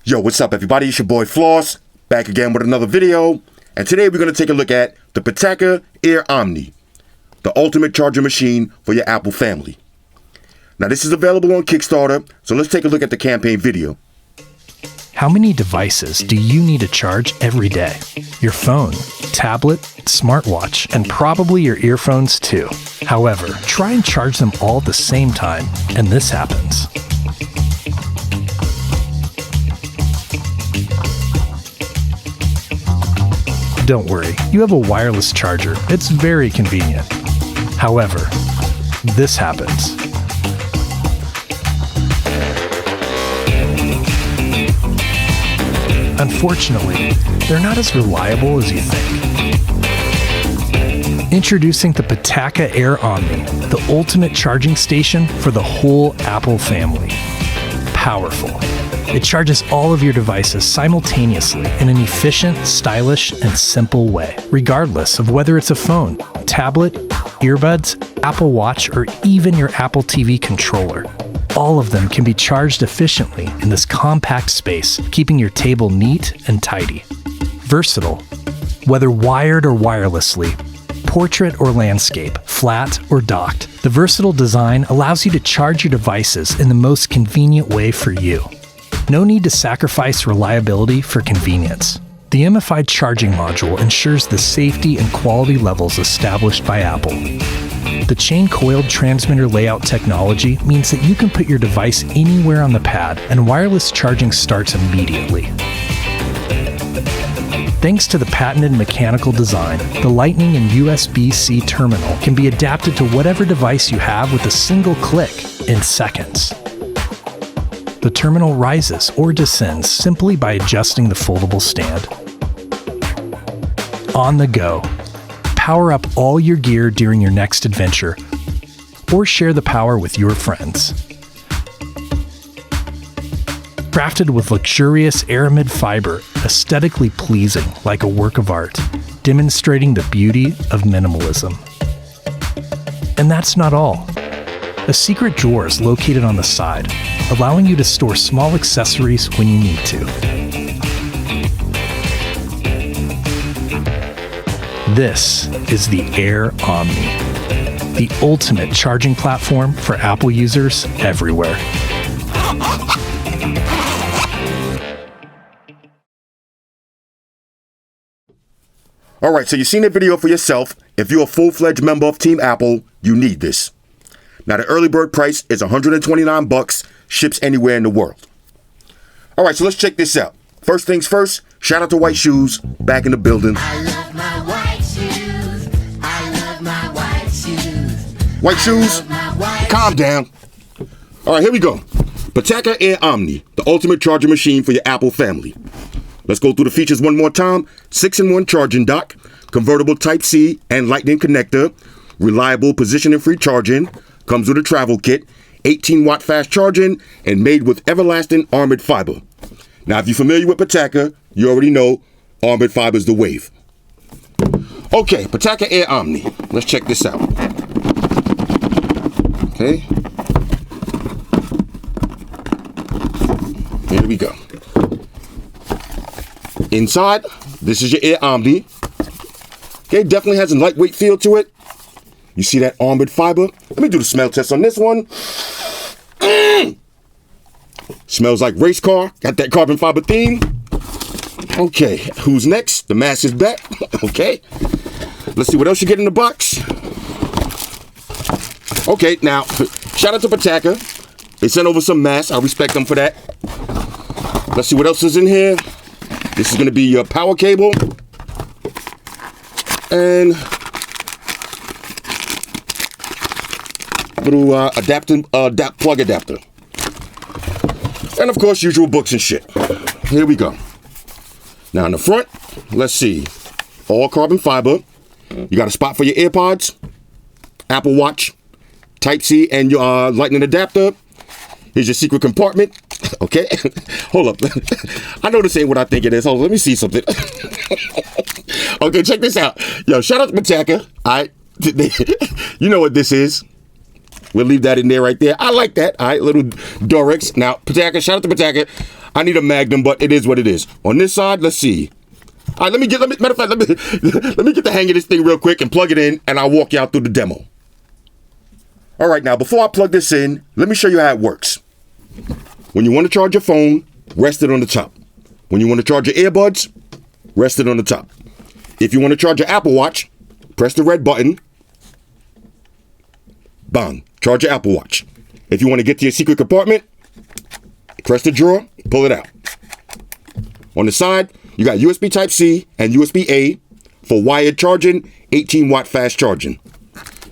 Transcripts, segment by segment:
Yo, what's up everybody? It's your boy Floss, back again with another video. And today we're going to take a look at the Pitaka Air Omni, the ultimate charger machine for your Apple family. Now this is available on Kickstarter, so let's take a look at the campaign video. How many devices do you need to charge every day? Your phone, tablet, smartwatch, and probably your earphones too. However, try and charge them all at the same time, and this happens. Don't worry, you have a wireless charger. It's very convenient. However, this happens. Unfortunately, they're not as reliable as you think. Introducing the Pitaka Air Omni, the ultimate charging station for the whole Apple family. Powerful. It charges all of your devices simultaneously in an efficient, stylish, and simple way, regardless of whether it's a phone, tablet, earbuds, Apple Watch, or even your Apple TV controller. All of them can be charged efficiently in this compact space, keeping your table neat and tidy. Versatile. Whether wired or wirelessly, portrait or landscape, flat or docked, the versatile design allows you to charge your devices in the most convenient way for you. No need to sacrifice reliability for convenience. The MFI charging module ensures the safety and quality levels established by Apple. The chain-coiled transmitter layout technology means that you can put your device anywhere on the pad and wireless charging starts immediately. Thanks to the patented mechanical design, the Lightning and USB-C terminal can be adapted to whatever device you have with a single click in seconds. The terminal rises or descends simply by adjusting the foldable stand. On the go. Power up all your gear during your next adventure, or share the power with your friends. Crafted with luxurious Aramid fiber, aesthetically pleasing like a work of art, demonstrating the beauty of minimalism. And that's not all. A secret drawer is located on the side, allowing you to store small accessories when you need to. This is the Air Omni, the ultimate charging platform for Apple users everywhere. Alright, so you've seen the video for yourself. If you're a full-fledged member of Team Apple, you need this. Now the early bird price is $129, ships anywhere in the world. Alright, so let's check this out. First things first, shout out to White Shoes, back in the building. I love my white shoes. I love my white shoes. White Shoes, calm down. Alright, here we go. Pitaka Air Omni, the ultimate charger machine for your Apple family. Let's go through the features one more time. 6-in-1 charging dock, convertible Type-C and Lightning connector, reliable position-and-free charging, comes with a travel kit, 18-watt fast charging, and made with everlasting Aramid fiber. Now, if you're familiar with Pitaka, you already know Aramid fiber is the wave. Okay, Pitaka Air Omni. Let's check this out. Okay. Here we go. Inside, this is your Air Omni. Okay, definitely has a lightweight feel to it. You see that Aramid fiber? Let me do the smell test on this one. Smells like race car. Got that carbon fiber theme. Okay, who's next? The mask is back. Okay. Let's see what else you get in the box. Okay, now, shout out to Pitaka. They sent over some masks. I respect them for that. Let's see what else is in here. This is going to be your power cable. And little plug adapter. And of course, usual books and shit. Here we go. Now in the front, let's see. All carbon fiber. You got a spot for your AirPods, Apple Watch, Type-C, and your Lightning adapter. Here's your secret compartment. Okay. Hold up. I know this ain't what I think it is. Hold on, let me see something. Okay, check this out. Yo, shout out to Pitaka. All right. You know what this is. We'll leave that in there right there. I like that. All right, little Dorex. Now, Pitaka, shout out to Pitaka. I need a Magnum, but it is what it is. On this side, let's see. All right, matter of fact, let me get the hang of this thing real quick and plug it in, and I'll walk you out through the demo. All right, now, before I plug this in, let me show you how it works. When you want to charge your phone, rest it on the top. When you want to charge your earbuds, rest it on the top. If you want to charge your Apple Watch, press the red button. Bang, charge your Apple Watch. If you want to get to your secret compartment, press the drawer, pull it out. On the side, you got USB Type-C and USB-A for wired charging, 18-watt fast charging.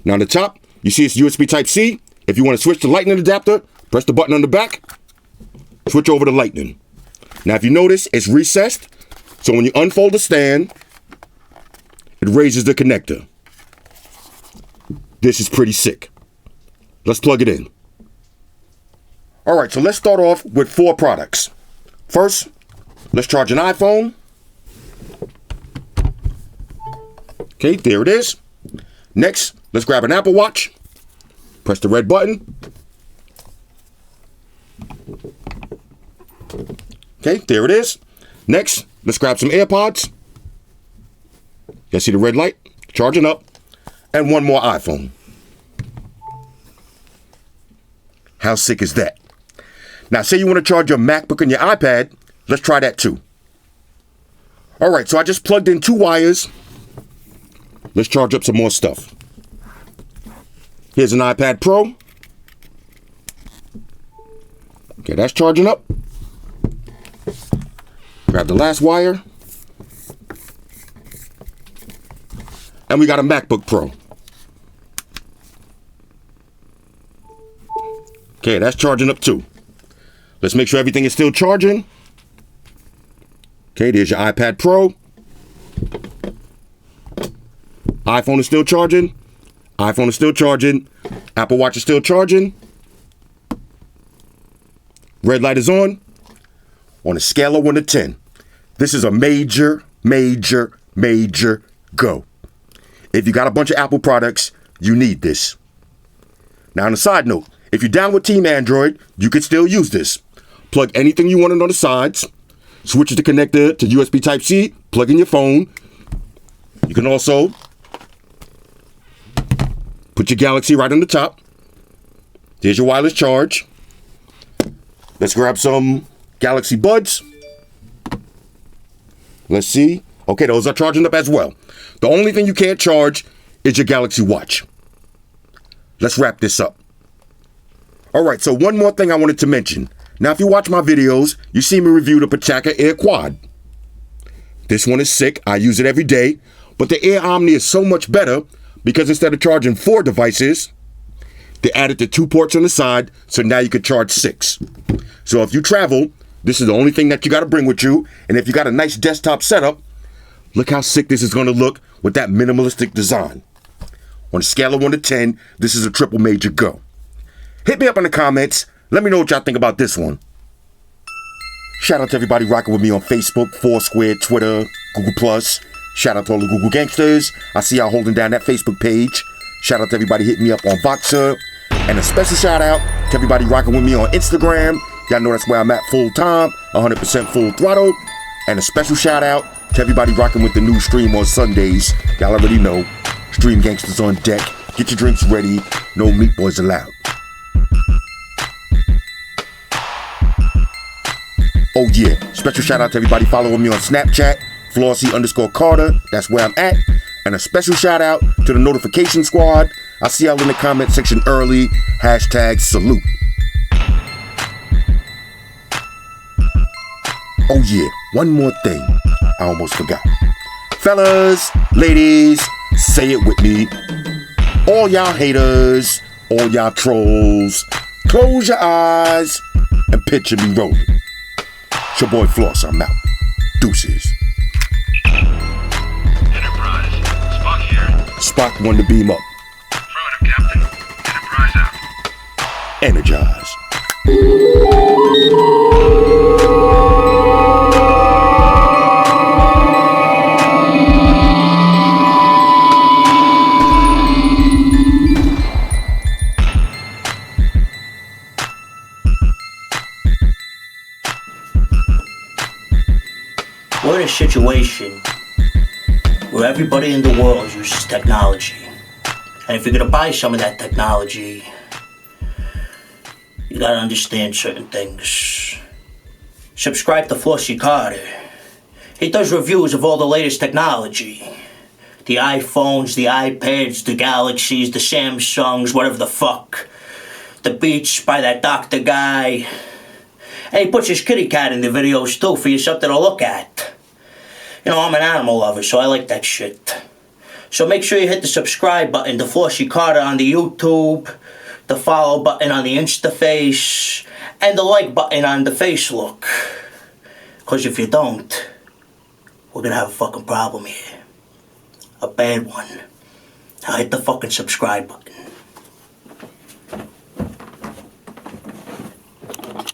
Now on the top, you see it's USB Type-C. If you want to switch to Lightning adapter, press the button on the back, switch over to Lightning. Now if you notice, it's recessed, so when you unfold the stand, it raises the connector. This is pretty sick. Let's plug it in. All right, so let's start off with 4 products. First, let's charge an iPhone. Okay, there it is. Next, let's grab an Apple Watch. Press the red button. Okay, there it is. Next, let's grab some AirPods. You see the red light? Charging up. And one more iPhone. How sick is that? Now, say you want to charge your MacBook and your iPad. Let's try that too. All right, so I just plugged in 2 wires. Let's charge up some more stuff. Here's an iPad Pro. Okay, that's charging up. Grab the last wire. And we got a MacBook Pro. Okay, that's charging up too. Let's make sure everything is still charging. Okay, there's your iPad Pro. iPhone is still charging. iPhone is still charging. Apple Watch is still charging. Red light is on. On a scale of 1 to 10, this is a major, major, major go. If you got a bunch of Apple products, you need this. Now, on a side note, if you're down with Team Android, you can still use this. Plug anything you wanted on the sides. Switch the connector to USB Type-C. Plug in your phone. You can also put your Galaxy right on the top. There's your wireless charge. Let's grab some Galaxy Buds. Let's see. Okay, those are charging up as well. The only thing you can't charge is your Galaxy Watch. Let's wrap this up. All right, so one more thing I wanted to mention. Now, if you watch my videos, you see me review the Pitaka Air Quad. This one is sick. I use it every day. But the Air Omni is so much better because instead of charging 4 devices, they added the 2 ports on the side, so now you can charge 6. So if you travel, this is the only thing that you got to bring with you. And if you got a nice desktop setup, look how sick this is going to look with that minimalistic design. On a scale of 1 to 10, this is a triple major go. Hit me up in the comments. Let me know what y'all think about this one. Shout out to everybody rocking with me on Facebook, Foursquare, Twitter, Google+. Shout out to all the Google gangsters. I see y'all holding down that Facebook page. Shout out to everybody hitting me up on Voxer. And a special shout out to everybody rocking with me on Instagram. Y'all know that's where I'm at full time, 100% full throttle. And a special shout out to everybody rocking with the new stream on Sundays. Y'all already know. Stream gangsters on deck. Get your drinks ready. No meat boys allowed. Oh yeah, special shout out to everybody following me on Snapchat, Flossie_Carter, that's where I'm at. And a special shout out to the notification squad. I see y'all in the comment section early. #salute. Oh yeah, one more thing. I almost forgot. Fellas, ladies, say it with me. All y'all haters, all y'all trolls, close your eyes and picture me rolling. It's your boy Floss, I'm out. Deuces. Enterprise, Spock here. Spock wanted to beam up. Affirmative, Captain. Enterprise out. Energize. We're in a situation where everybody in the world uses technology. And if you're gonna buy some of that technology, you gotta understand certain things. Subscribe to Flossie Carter. He does reviews of all the latest technology. The iPhones, the iPads, the Galaxies, the Samsungs, whatever the fuck. The Beats by that doctor guy. And he puts his kitty cat in the videos too for you something to look at. You know, I'm an animal lover, so I like that shit. So make sure you hit the subscribe button to Flossie Carter on the YouTube, the follow button on the Instaface, and the like button on the Facelook. Because if you don't, we're gonna have a fucking problem here. A bad one. Now hit the fucking subscribe button.